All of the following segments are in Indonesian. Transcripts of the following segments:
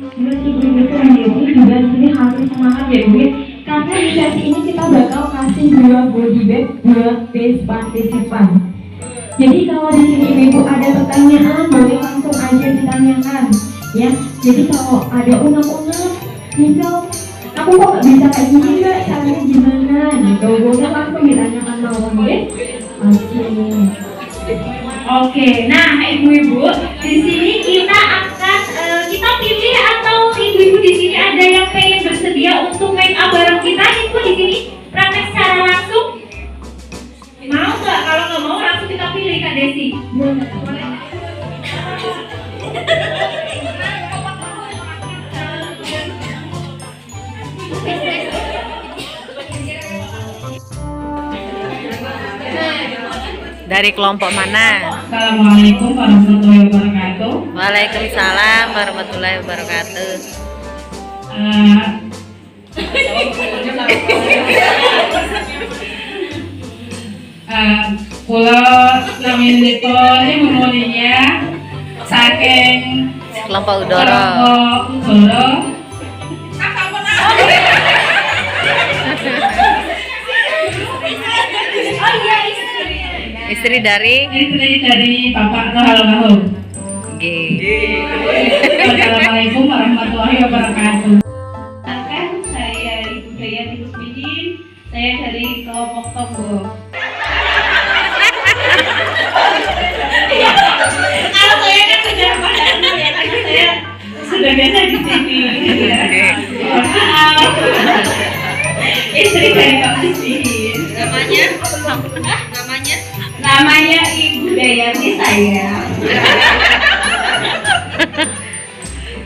Menurut ibu-ibu sendiri juga di sini harus semangat ya Bu, karena di sesi ini kita bakal kasih 2 body bag buat base partisipan. Jadi kalau di sini ibu-ibu ada pertanyaan boleh langsung aja ditanyakan ya. Jadi kalau ada unek-unek, misal aku kok nggak bisa kayak gini Mbak, caranya gimana gitu, boleh langsung ditanyakan mawon ya. Oke, nah ibu-ibu di sini kita akan kita pilih atau ibu-ibu di sini ada yang pengen bersedia untuk make up bareng kita ibu di sini praktek secara langsung? Mau nggak? Kalau nggak mau langsung kita pilih Kak Desi. Boleh. Dari kelompok mana? Assalamualaikum warahmatullahi wabarakatuh. Waalaikumsalam warahmatullahi wabarakatuh. Kula lamin dito ini memoninya saking Kelompok Udoro. Istri dari Bapak Halo. G. Assalamualaikum warahmatullahi wabarakatuh. Saya Ibu Dayati Kusmidin, saya dari kelompok Togo. Kalau saya kan sudah pada ya, saya sudah biasa di sini. Maaf. Istri dari Pak Kusmidin. Namanya Ibu Dayati saya.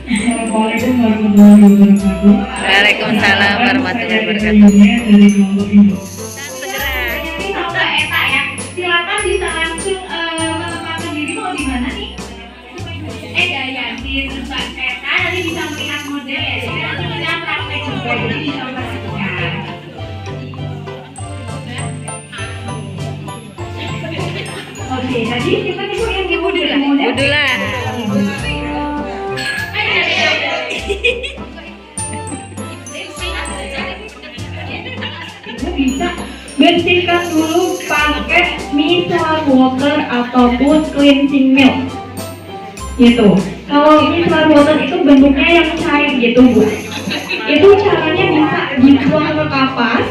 Assalamualaikum warahmatullahi wabarakatuh. Waalaikumsalam warahmatullahi wabarakatuh. Dari kelompok Indo. Silakan bisa langsung menempatkan diri mau di mana nih? Dayati terus Mbak Teta nanti bisa melihat model ya. Jadi nanti kita praktek juga jadi bisa memperhatikan. Oke, tadi kita ibu yang ibu dulu. Ibu lah. Ibu bisa bersihkan dulu pakai micellar water ataupun cleansing milk gitu. Kalau micellar water itu bentuknya yang cair gitu Bu, itu caranya bisa dibuang ke kapas,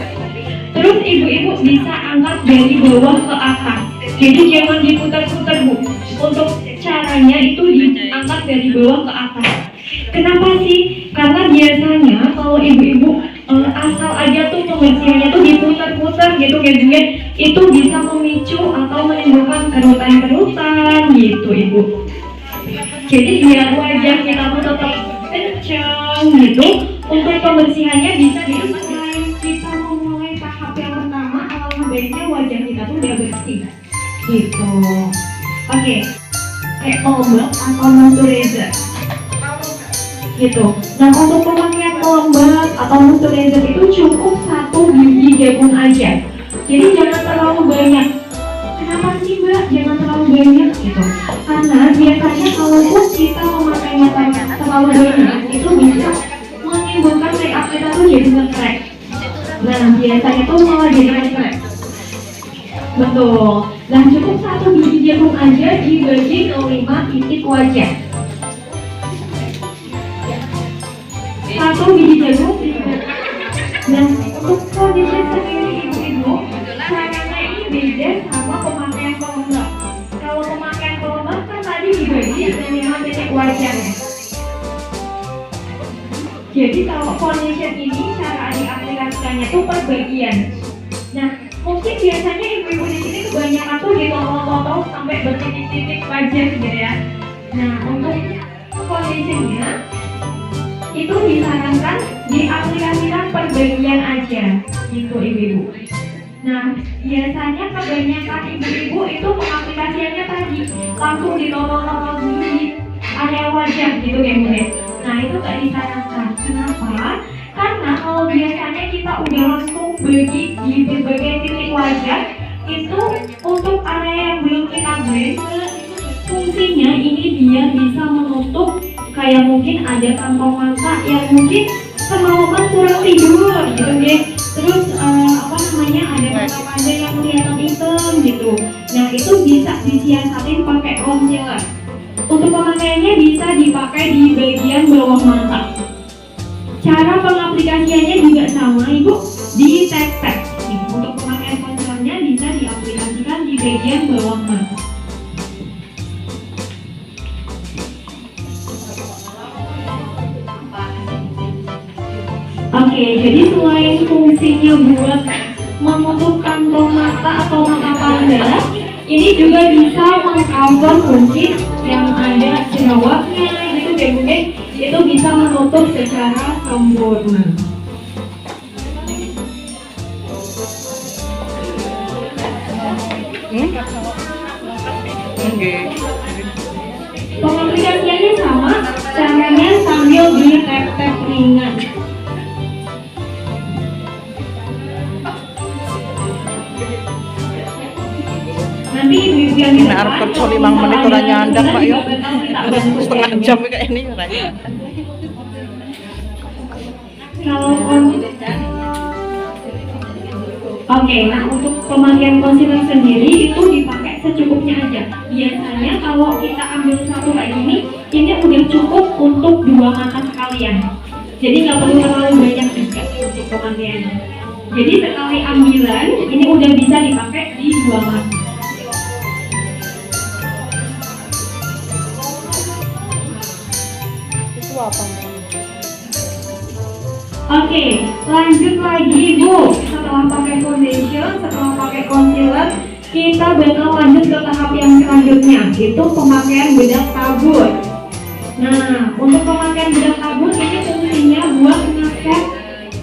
terus ibu-ibu bisa angkat dari bawah ke atas, jadi jangan diputar-putar Bu. Untuk caranya itu diangkat dari bawah ke atas. Kenapa sih? Karena biasanya kalau ibu-ibu asal aja tuh pembersihannya tuh diputar-putar gitu kayak itu bisa memicu atau menimbulkan kerutan-kerutan gitu Ibu. Jadi biar wajah kita tuh tetap kencang gitu, untuk pembersihannya bisa dimulai. Kita memulai tahap yang pertama, alangkah baiknya wajah kita tuh udah bersih gitu. Oke, kayak obat atau moisturizer gitu. Nah untuk pemakaian pelembab atau moisturizer itu cukup 1 biji jagung aja. Jadi jangan terlalu banyak. Kenapa sih Mbak jangan terlalu banyak gitu? Karena biasanya kalaupun kita memakainya terlalu banyak itu bisa menimbulkan make kita tuh jadi nge-crack. Nah biasanya tuh malah jadi nge-crack. Betul. Nah cukup 1 biji jagung aja dibagi ke 5 titik wajah. 1 biji jagung. Dan untuk kondisi sendiri ibu-ibu, caranya ini beda sama pemakaian pelembab. Kalau pemakaian pelembab kan tadi dibagi ke 5 titik wajah. Jadi kalau foundation ini cara diaplikasikannya tuh per bagian. Nah mungkin biasanya ibu-ibu di sini kebanyakan tuh ditotol-totol sampai bertitik-titik wajah gitu ya. Nah untuk foundationnya itu disarankan diaplikasikan per bagian aja gitu ibu-ibu. Nah biasanya kebanyakan ibu-ibu itu pengaplikasiannya tadi langsung ditotol-totol dulu di area wajah gitu ya Bu. Nah itu gak disarankan. Kenapa? Karena kalau biasanya kita udah langsung bagi di berbagai titik wajah, itu untuk area yang belum kita blend, fungsinya ini dia bisa menutup kayak mungkin ada kantong mata yang mungkin semalaman kurang tidur gitu ya. Terus apa namanya, ada mata panda yang kelihatan hitam gitu. Nah itu bisa disiasatin pakai concealer. Untuk pemakaiannya bisa dipakai di bagian bawah mata. Cara pengaplikasiannya juga sama ibu, di tap-tap. Untuk pemakaian concealernya bisa diaplikasikan di bagian bawah mata. Oke, jadi selain fungsinya buat menutup kantong mata atau mata panda, ini juga bisa mengcover mungkin yang ada jerawatnya gitu deh, mungkin itu bisa menutup secara sempurna. Pengaplikasiannya sama, caranya sambil di tap-tap ringan. Nanti ibu-ibu yang di depan, Arep kerja 5 menit ora nyandak Pak yo. Setengah jam kayak ini ora nyandak. Oke, nah untuk pemakaian concealer sendiri itu dipakai secukupnya aja. Biasanya kalau kita ambil satu kayak ini udah cukup untuk 2 mata sekalian. Jadi nggak perlu terlalu banyak juga untuk pemakaiannya. Jadi sekali ambilan ini udah bisa dipakai di 2 mata. Oke, lanjut lagi Bu. Setelah pakai foundation, setelah pakai concealer, kita bakal lanjut ke tahap yang selanjutnya, itu pemakaian bedak tabur. Nah, untuk pemakaian bedak tabur ini fungsinya buat nge-set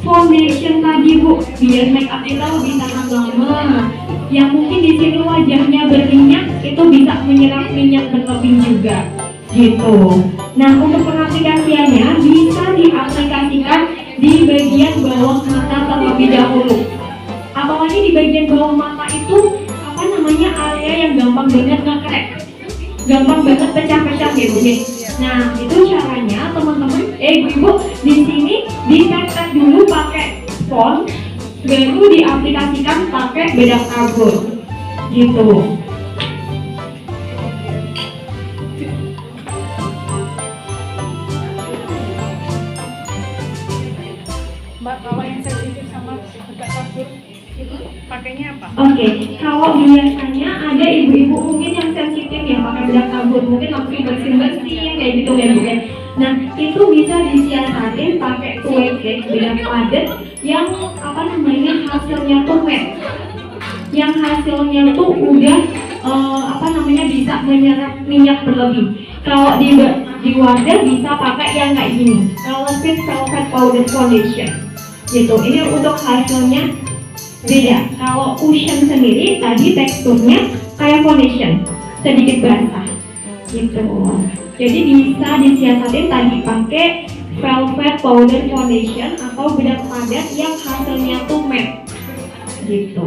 foundation tadi Bu, biar make up kita lebih tahan lama. Yang mungkin di sini wajahnya berminyak, itu bisa menyerap minyak berlebih juga. Gitu. Nah, untuk pengaplikasiannya bisa diaplikasikan di bagian bawah mata terlebih dahulu. Apalagi di bagian bawah mata itu apa namanya, area yang gampang banget nge-crack, gampang banget pecah-pecah gitu nih. Nah, itu caranya teman-teman, ibu-ibu di sini ditap-tap dulu pakai spons, baru diaplikasikan pakai bedak tabur. Gitu. Mbak, kalau yang sensitif sama bedak tabur itu pakainya apa? Oke, kalau biasanya ada ibu-ibu mungkin yang sensitif ya pakai bedak tabur, mungkin langsung bersin-bersin kayak gitu ya Bu. Nah, itu bisa disiasatin pakai tuweke bedak padat yang apa namanya, hasilnya tuh matte, yang hasilnya tuh udah apa namanya, bisa menyerap minyak berlebih. Kalau di wadah bisa pakai yang kayak gini, Velvet Velvet Powder Foundation. Gitu. Ini untuk hasilnya beda. Kalau cushion sendiri tadi teksturnya kayak foundation, sedikit basah. Gitu. Jadi bisa disiasatin tadi pakai Velvet Powder Foundation atau bedak padat yang hasilnya tuh matte. Gitu.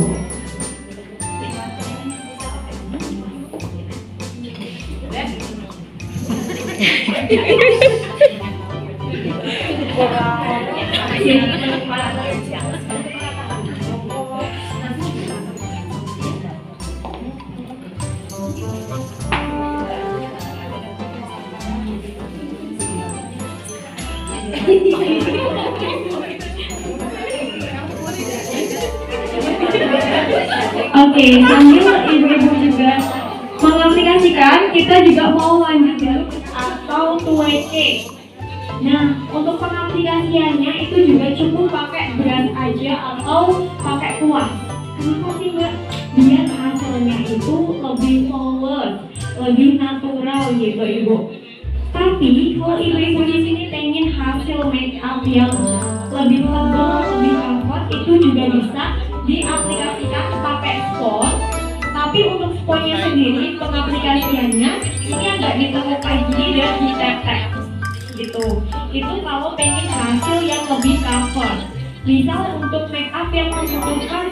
Oke, sambil ibu-ibu juga mengaplikasikan, kita juga mau lanjut dulu atau tuweke. Nah, untuk pengaplikasiannya itu juga cukup pakai brush aja atau pakai kuas. Kenapa sih Mbak? Biar hasilnya itu lebih flawless, lebih natural gitu Ibu. Tapi kalau ibu-ibu di sini pengen hasil make up yang lebih tebal, lebih comfort, itu juga bisa diaplikasikan pakai spons. Tapi untuk sponsnya sendiri pengaplikasiannya ini agak ditutup kayak gini dan ditap-tap gitu. Itu kalau pengen hasil yang lebih comfort. Misal untuk make up yang membutuhkan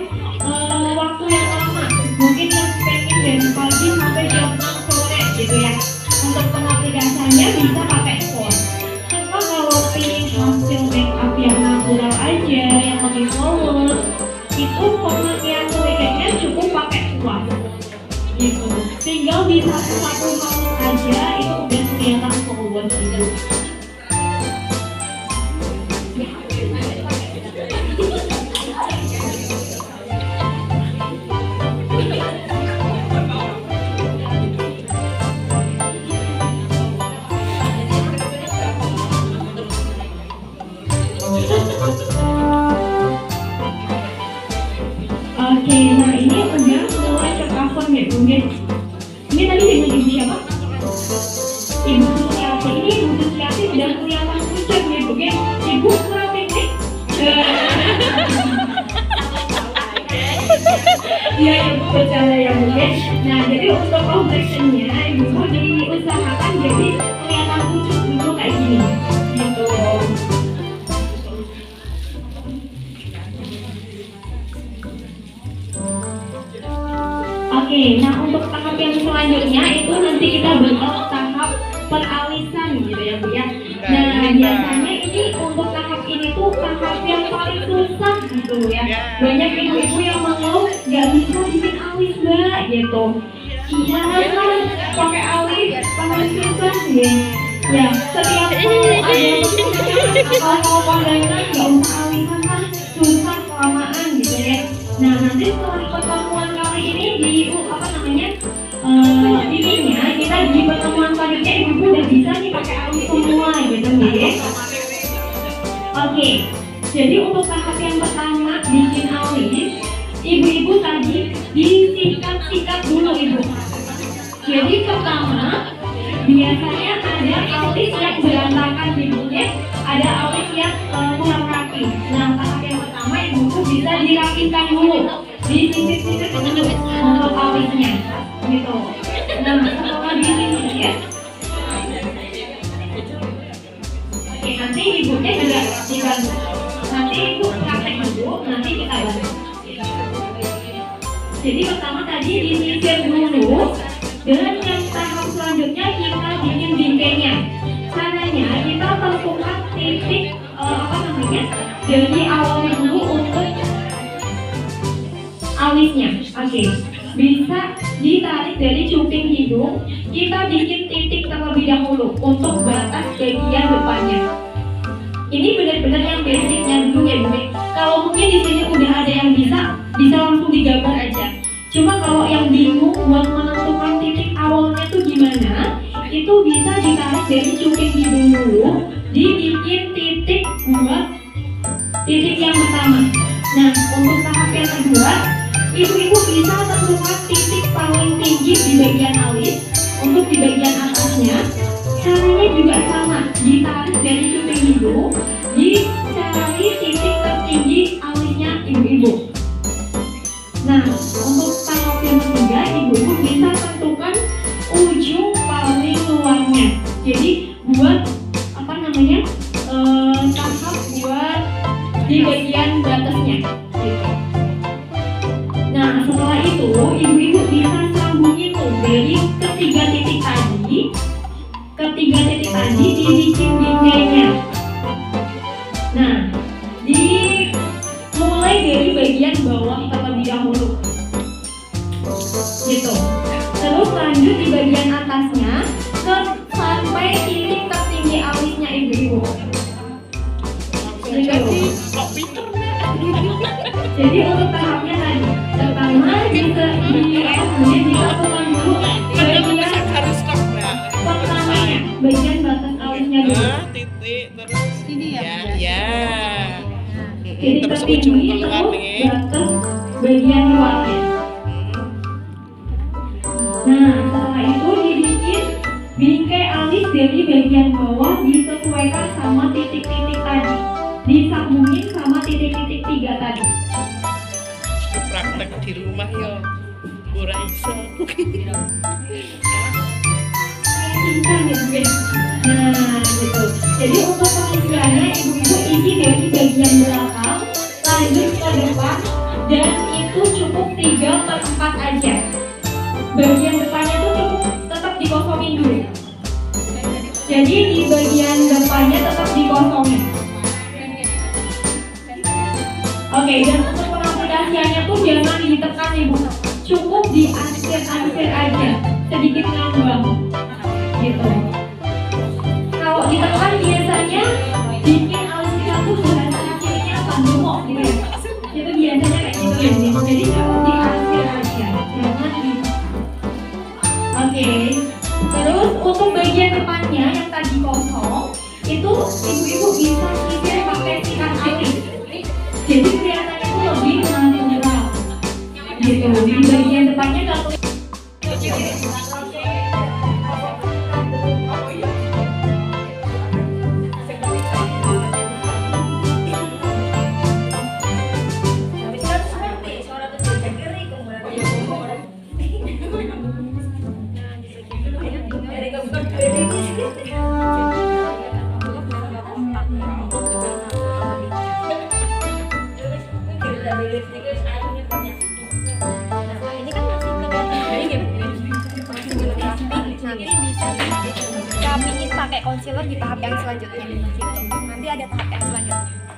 waktu yang lama, mungkin yang pengen dari pagi sampai jam 6 sore gitu ya. Untuk pengaplikasiannya bisa pakai spons. Iya ibu bercanda ya bu ya. Nah jadi untuk complexionnya ibu diusahakan jadi kelihatan pucuk dulu kayak gini gitu. Oke, nah untuk tahap yang selanjutnya itu nanti kita bentuk tahap peralisan gitu ya bu ya. Nah biasanya ini untuk tahap ini tuh tahap yang paling susah gitu ya. Banyak ibu-ibu yang mengeluh nggak bisa bikin alis mbak gitu. Iya kan pakai alis paling susah ya. Ya setiap kalau mau kondangan nggak usah alisan kan susah kelamaan gitu ya. Nah nanti setelah pertemuan kali ini di apa namanya ininya kita di pertemuan selanjutnya ibu udah bisa nih pakai alis semua gitu ya. Oke, jadi untuk tahap yang pertama bikin alis, ibu-ibu tadi disikat-sikat dulu ibu. Jadi pertama biasanya ada alis yang berantakan ibu ya, ada alis yang kurang rapi. Nah tahap yang pertama ibu bisa dirapikan dulu, disisir-sisir dulu untuk alisnya gitu. Nah setelah disisir ya, oke nanti ibunya juga dibantu. Nanti ibu praktek dulu, nanti kita bantu. Jadi pertama tadi disisir dulu, dan yang tahap selanjutnya kita bikin bingkainya. Caranya kita tentukan titik apa namanya dari awalnya dulu untuk alisnya. Oke, bisa ditarik dari cuping hidung, kita bikin titik terlebih dahulu untuk batas bagian depannya. Ini benar-benar yang basicnya dulu ya Bu. Kalau mungkin di sini udah ada yang bisa langsung digambar aja. Cuma kalau yang bingung buat menentukan titik awalnya tuh gimana, itu bisa ditarik dari cuping hidung dulu, dibikin titik buat titik yang pertama. Nah, untuk tahap yang kedua, ibu-ibu bisa tentukan titik paling tinggi di bagian alis. Untuk di bagian atasnya, caranya juga sama, ditarik dari cuping hidung, dicari titik tertinggi alisnya ibu-ibu. Nah, untuk tahap yang ketiga, ibu-ibu bisa tentukan ujung paling luarnya. Jadi buat apa namanya tahap buat di bagian batasnya. Gitu. Nah, setelah itu ibu-ibu bisa sambungin tuh dari ketiga titik tadi dibikin bingkainya. Nah, mulai dari bagian bawah terlebih dahulu gitu, terus lanjut di bagian atasnya sampai titik tertinggi alisnya ibu-ibu. Jadi untuk tahapnya tadi pertama dilakukan dulu bagian pertamanya, bagian batas alisnya dulu. Titik terus Ini ya. Ya. Jadi Terus tertinggi ujung terus keluarnya. batas bagian luarnya. Nah setelah itu dibikin bingkai alis dari bagian bawah disesuaikan sama titik-titik tadi, disambungin sama titik-titik 3 tadi. Praktek di rumah yo. Ora iso. Bisa gitu. Nah gitu. Jadi untuk pengisiannya ibu-ibu isi dari bagian belakang, lanjut ke depan, dan itu cukup 3/4 aja. Bagian depannya tuh cukup tetap dikosongin dulu. Jadi di bagian depannya tetap dikosongin. Oke, dan untuk pengaplikasiannya tuh jangan ditekan ibu, cukup diansir-ansir aja, sedikit ngambang gitu. Kalau ditekan biasanya bikin alis kita tuh berasa hasilnya pandemok gitu ya. Itu biasanya kayak gitu ya. Jadi cukup diansir aja, jangan di. Oke. Terus untuk bagian depannya yang tadi kosong, itu ibu-ibu bisa sisir pakai sikat alis. Jadi kelihatannya tuh lebih natural gitu. Di bagian depannya kalau Ini kan masih nanti bisa kita pingin pakai concealer di tahap yang selanjutnya. Nanti ada tahap yang selanjutnya.